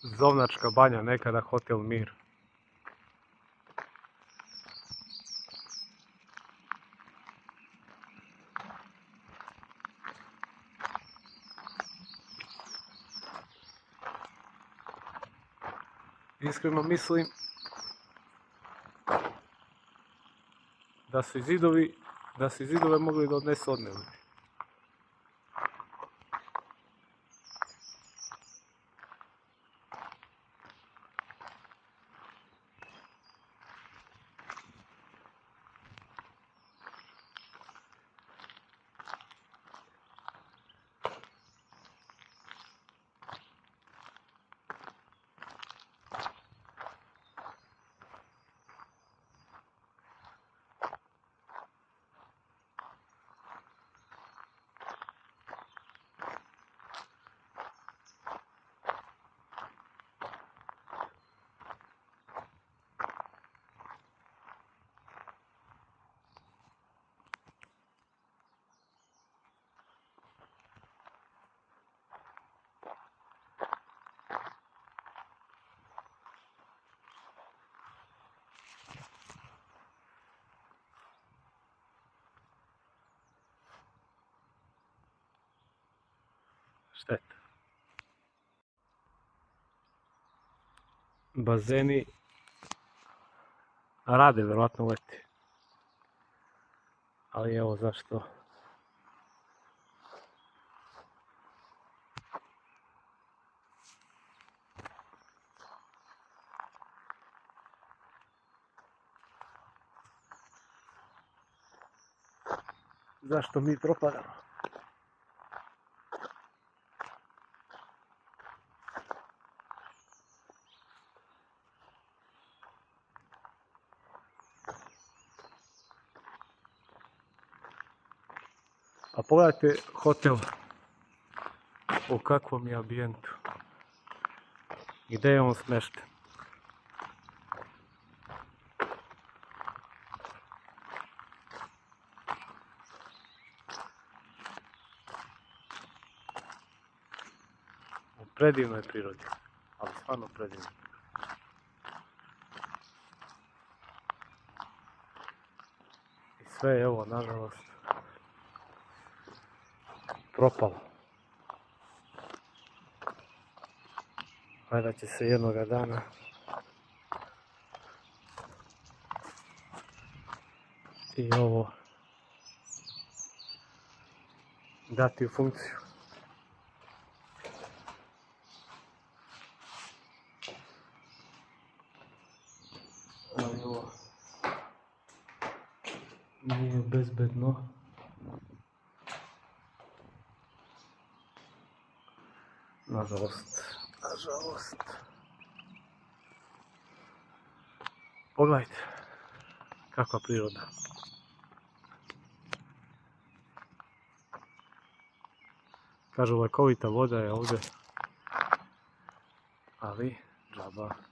Zovnačka banja, nekada hotel Mir. Iskreno mislim da su zidove mogli da odnesu odnevi. Šteta. Bazeni rade, vjerojatno leti. Ali evo zašto. Zašto mi propadamo? A pogledajte hotel u kakvom je ambijentu. Gdje je on smješten? U predivnoj prirodi, ali stvarno predivnoj. I sve je evo, nažalost, propalo. Valjda će se jednoga dana i ovo dati u funkciju. Ali ovo nije bezbedno. Nažalost. Pogledajte kakva priroda. Kažu lekovita voda je ovdje, ali džaba.